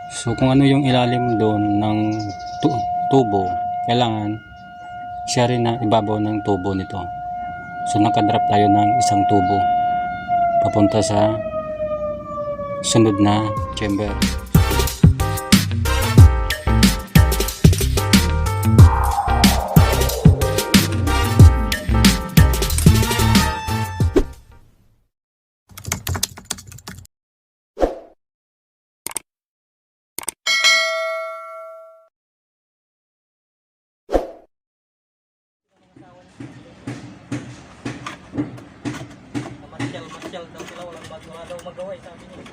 So kung ano yung ilalim doon ng tubo, kailangan siya rin na ibabaw ng tubo nito. So nakadrop tayo ng isang tubo papunta sa sunod na chamber. Masyal daw sila, wala daw magawa, sabi niya.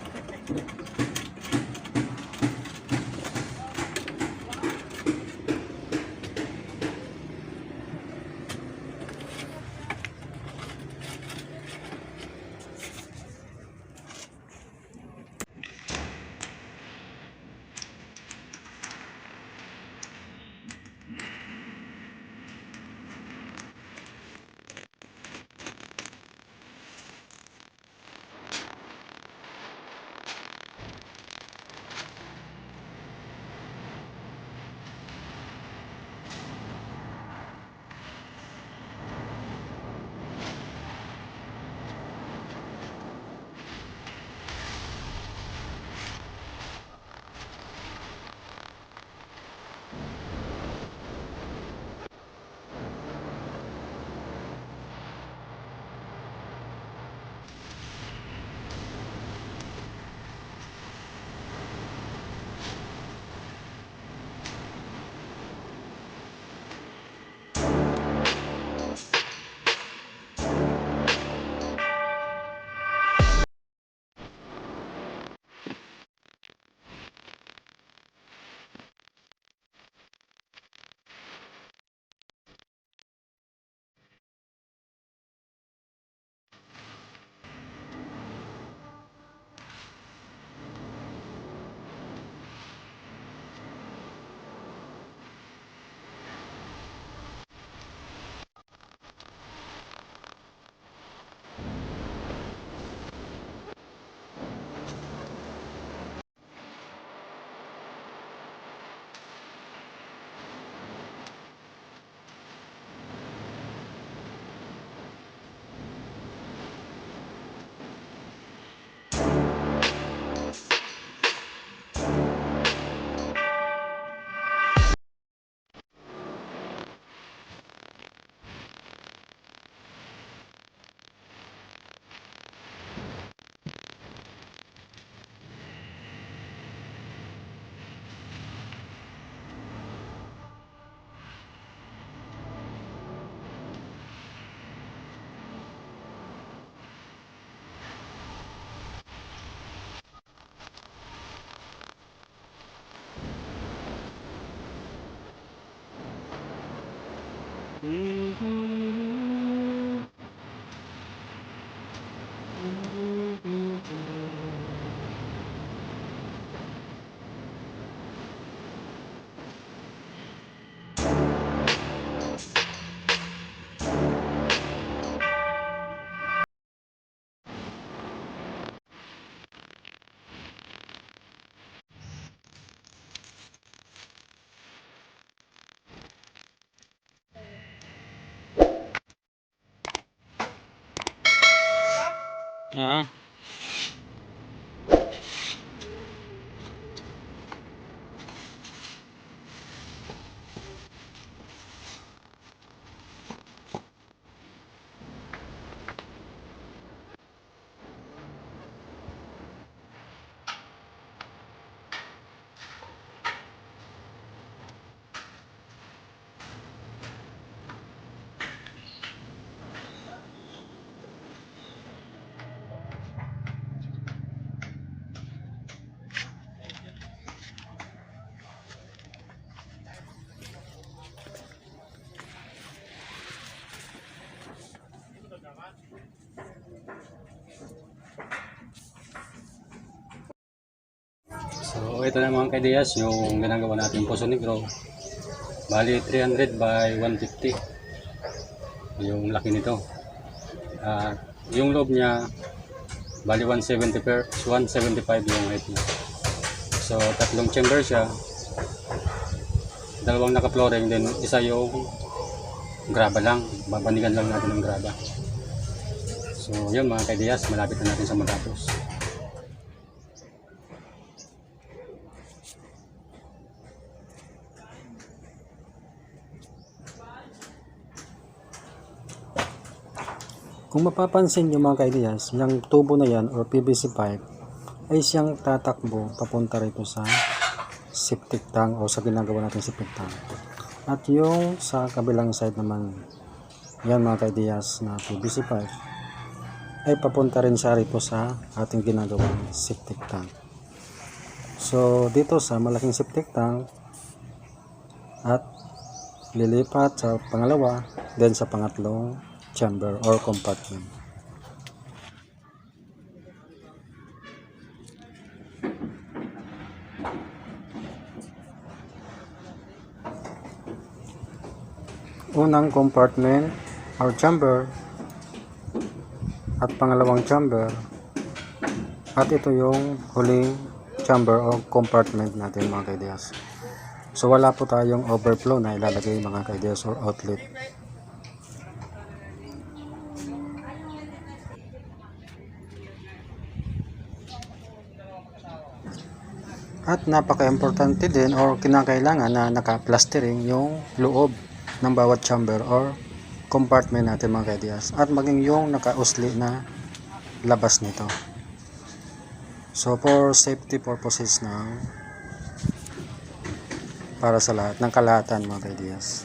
Ah. So ito na mga kaidiyas yung ginagawa natin Poso Negro. Bali 300 by 150 yung laki nito. Yung loob niya bali 175 yung height niya. So, tatlong chamber siya. Dalawang naka-flooring, then isa yung graba lang. Babanigan lang natin ng graba. So, yun mga kaidiyas, malapit na natin sa matapos. Kung mapapansin nyo mga kaidiyas, yung tubo na yan or PVC pipe ay siyang tatakbo papunta rito sa septic tank o sa ginagawa natin septic tank. At yung sa kabilang side naman, yan mga kaidiyas na PVC pipe ay papunta rin siya rito sa ating ginagawang septic tank. So dito sa malaking septic tank at lilipat sa pangalawa, then sa pangatlong chamber or compartment. Unang compartment or chamber at pangalawang chamber at ito yung huling chamber o compartment natin mga kaidiyas. So wala po tayong overflow na ilalagay mga kaidiyas or outlet. At napaka-importante din or kinakailangan na naka-plastering yung loob ng bawat chamber or compartment natin mga kaidiyas. At maging yung naka-usli na labas nito. So for safety purposes na para sa lahat ng kalahatan mga kaidiyas.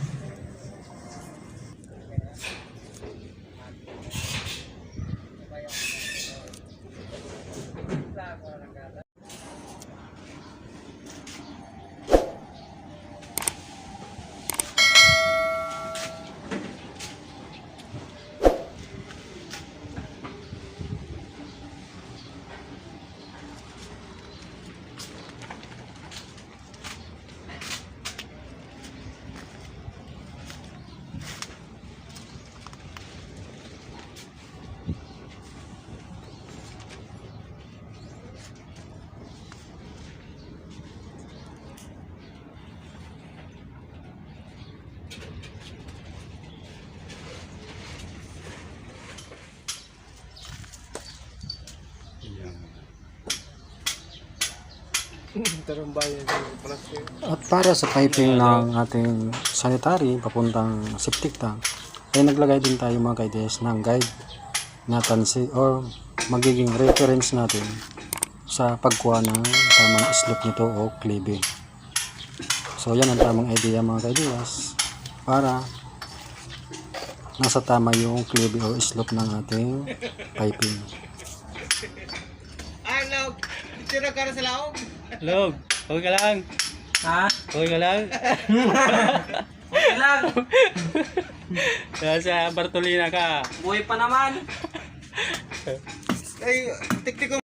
At para sa piping ng ating sanitary papuntang septic tank ay naglagay din tayo mga kaidiyas ng guide na tansi or magiging reference natin sa pagkuha ng tamang slope nito o cleaving. So yan ang tamang idea mga kaidiyas para nasa tama yung cleaving o slope ng ating piping. Log! Tira ka na sa laog! Log, okay ka lang? Ha? Okay ka lang? Okay lang! Nasa Bartolina ka. Buhay pa naman! Ay, tiktik ko!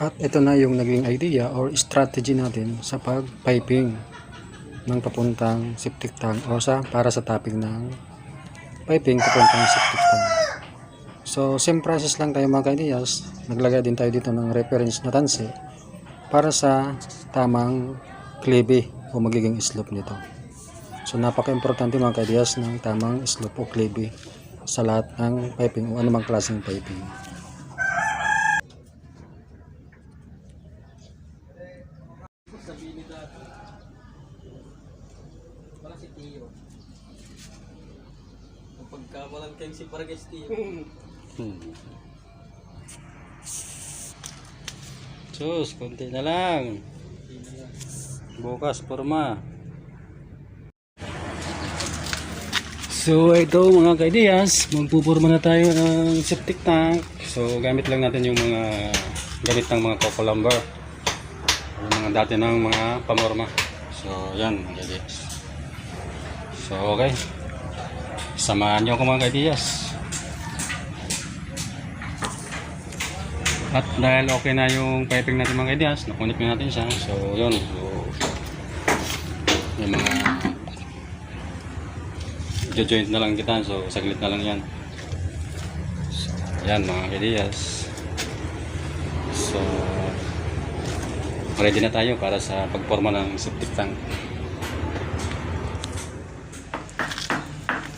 At ito na yung naging idea or strategy natin sa pag-piping ng papuntang septic tank o para sa topping ng piping papuntang septic tank. So same process lang tayo mga kaidiyas. Naglagay din tayo dito ng reference na tansi para sa tamang cleavy o magiging slope nito. So napaka-importante mga kaidiyas ng tamang slope o cleavy sa lahat ng piping o anumang klaseng piping. Wala si Tio. Kapag walang kayong si Paragas Tio. Sus, konti na lang. Bukas, forma. So ito mga kaidiyas, magpupurma na tayo ng septic tank. So gamit lang natin yung mga gamit ng mga coco lumber. Yung mga dati ng mga pamorma. So yan mga kaidiyas. So okay. Samahan nyo ako mga kaidiyas. At dahil okay na yung piping natin mga kaidiyas, nakunik na natin siya. So yun. So, yung mga joint na lang kita, so saglit na lang yan. So, yan mga kaidiyas. So ready na tayo para sa pagporma ng septic tank.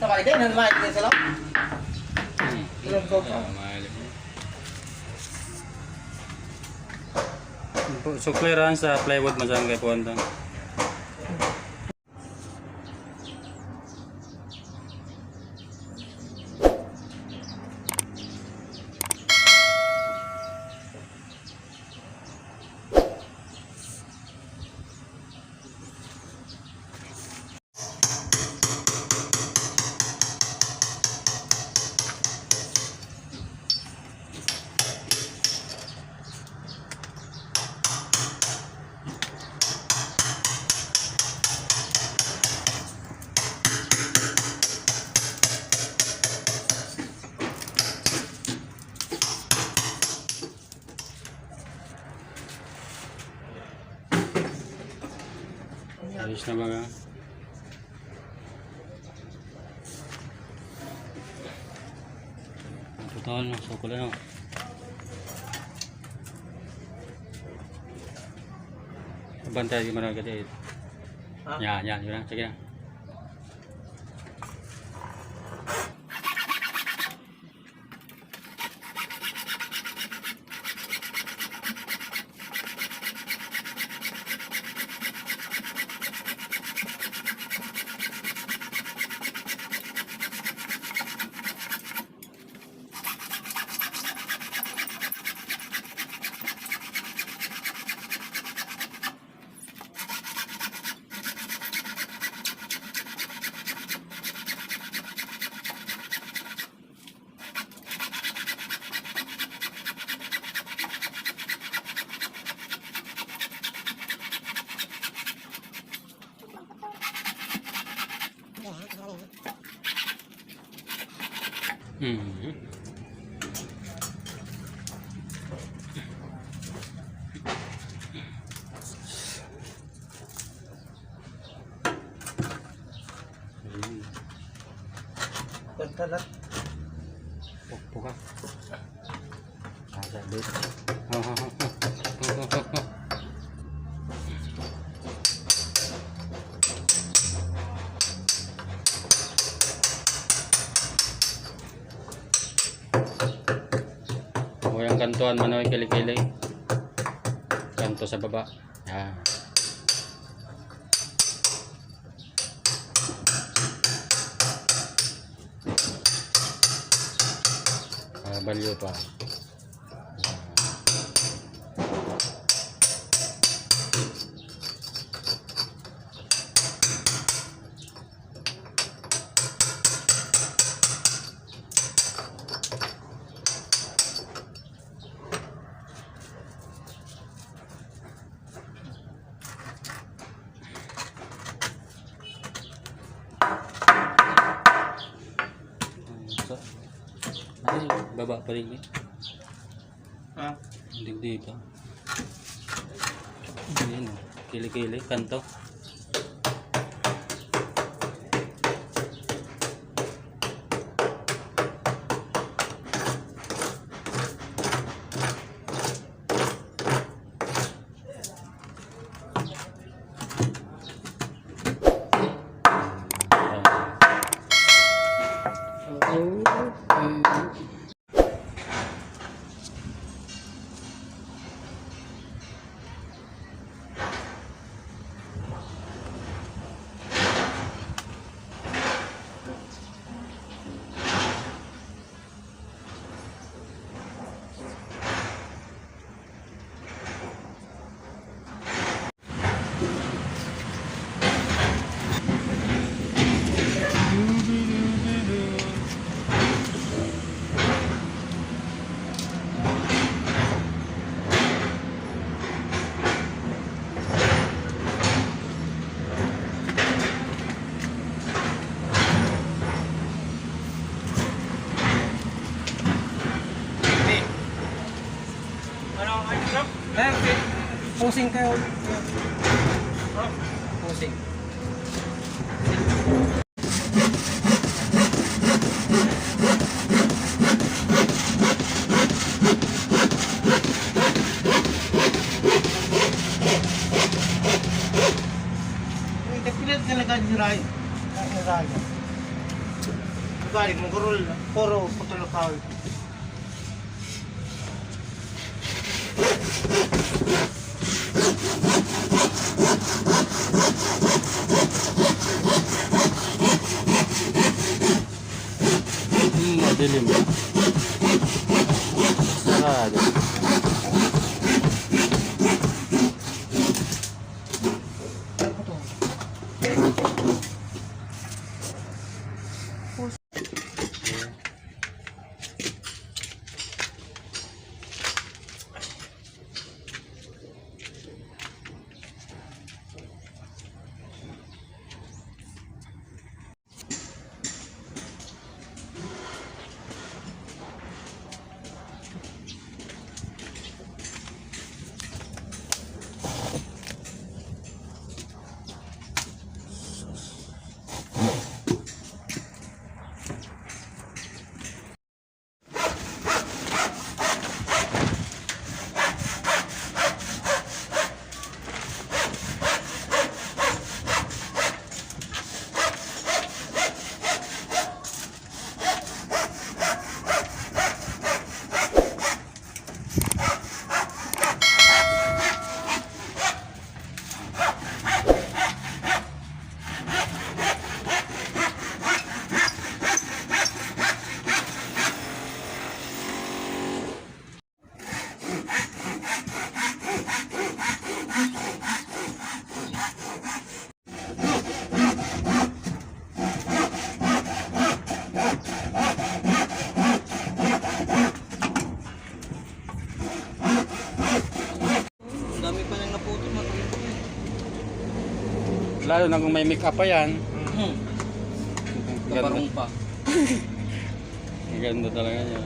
Sa kaligay, nanmahay din sila. Ilan ko pa? So clearance sa plywood masang kay Puwanda. Ayos na baga. Total no, so kulo no. Bantay gimana gede. Ya, yun lang, sige na. Punta na. Puka. Ada deh. O yung kantuan manoy kili-kili. Kanto sa baba. Yan. Balyo pa. Ay, baba pa rin eh. Ha? Hindi dito. Ayan, kili-kili, kanto. Pusing kayo. Ha? Pusing. Pilit talaga si Ray. Si Ray. Galing mo puro putulakaw. Madilim na. Sarado. Dami pa nang naputol, matuloy pa eh. Lalo na kung may make up pa yan. Kaparong pa. Ang ganda talaga niya.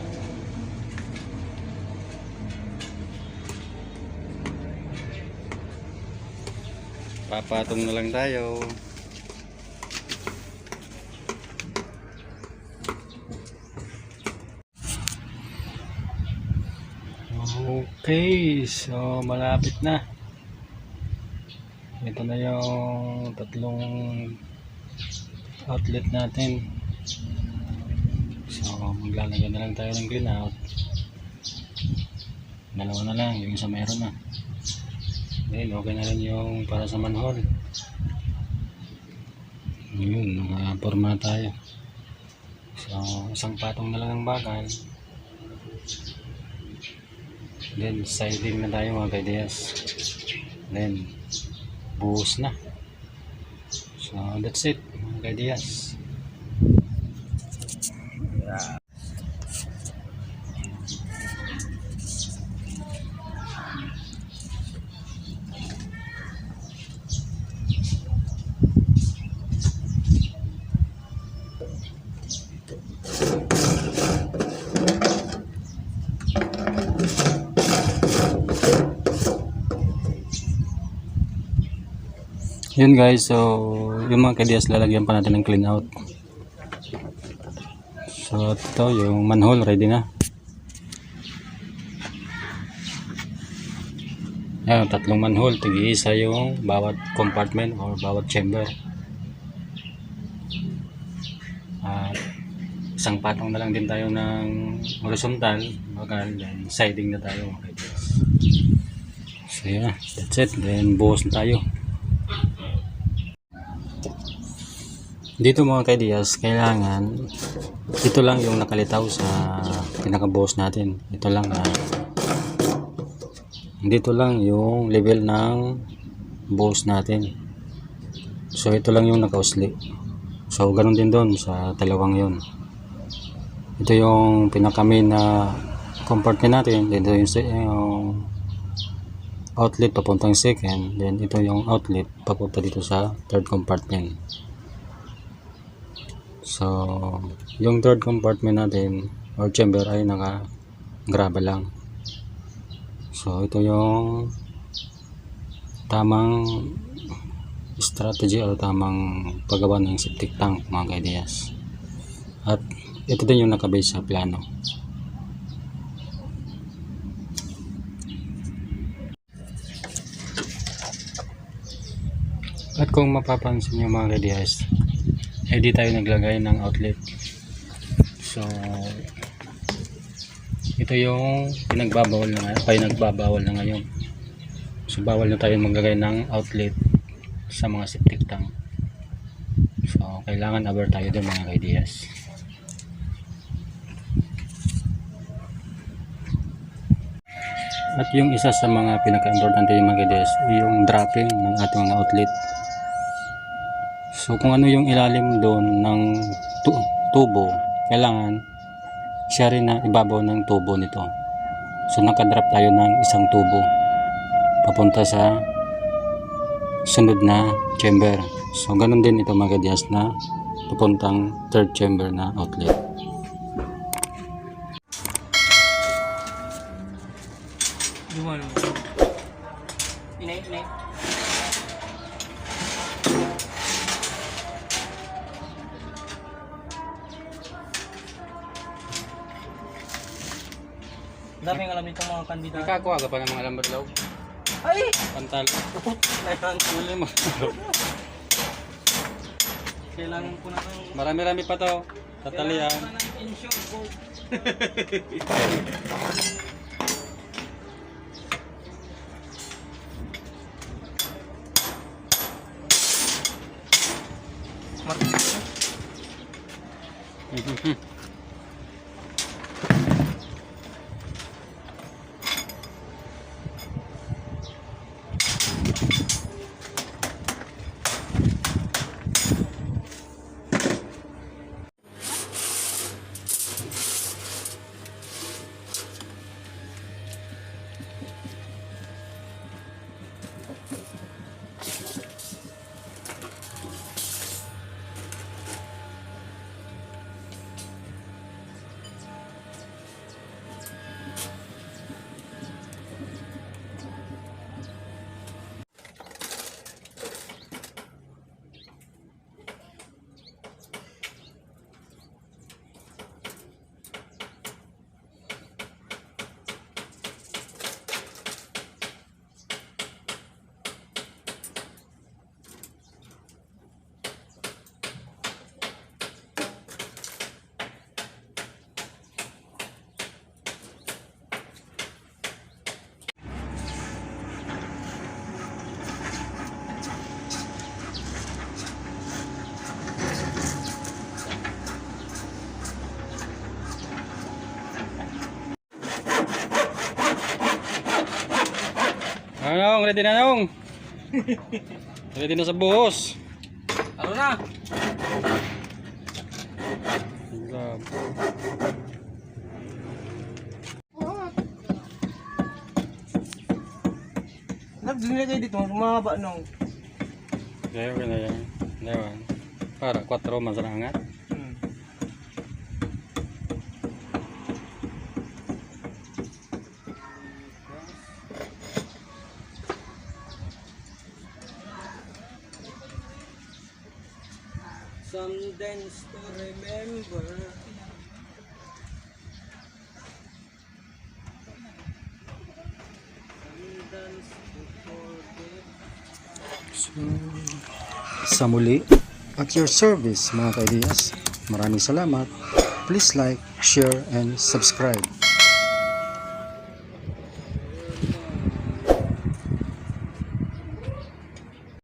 Papatong na lang tayo. Okay, so malapit na. Ito na yung tatlong outlet natin. So maglalagay na lang tayo ng clean out. Dalawa na lang, yung isa meron na. Then okay na rin yung para sa manhole. Yun, naka-forma tayo. So isang patong na lang ng bakal. Then siding na tayo mga kaideyas. Then buhos na. So that's it mga kaideyas. Yeah. Yun guys, so yung mga kaideyas lalagyan pa natin ng clean out. So ito yung manhole ready na. Yan, tatlong manhole, tig-isa yung bawat compartment or bawat chamber. At isang patong na lang din tayo ng horizontal, bakal, then siding na tayo mga kaideyas. So yeah, that's it. Then buhos na tayo. Dito mga kaideyas, kailangan ito lang yung nakalitaw sa pinaka-buhos natin. Ito lang dito lang yung level ng buhos natin. So ito lang yung nakausli. So ganun din doon sa dalawang yun. Ito yung pinaka-main na compartment natin. Dito yung outlet papuntang second. Then ito yung outlet papunta dito sa third compartment. So, yung third compartment natin or chamber ay naka-graba lang. So, ito yung tamang strategy o tamang paggawa ng septic tank mga ka-ideas. At ito din yung nakabase sa plano. At kung mapapansin nyo mga ka-ideas, di tayo naglagay ng outlet. So ito yung pinagbabawal na ngayon. So bawal na tayo maglagay ng outlet sa mga septic tank. So kailangan aware tayo doon mga ka-ideas. At yung isa sa mga pinaka-importante yung mga ka-ideas, yung dropping ng ating mga outlet. So kung ano yung ilalim doon ng tubo, kailangan siya rin na ibabaw ng tubo nito. So nakadrop tayo ng isang tubo papunta sa sunod na chamber. So ganun din ito mga ka-ideas na papuntang third chamber na outlet. Gimana? Ini. Dami ng alam nito mga kandidato. Nakakuha ka pa ng mga lambat law? Ay! Pantal. Kailangan Huli mo. ko na ng... Marami-rami pa to. Tatalian. Kailangan ko na ng insure po. Anong, ready na nong? Ready na sa buhos. Ano na? Nagdunay kayo dito, mahaba nung. Kaya na yan. Dawan. Para 4 masarangat. Some dance to remember. Some dance to forget. So, sa muli, at your service mga ka-ideas. Maraming salamat. Please like, share, and subscribe.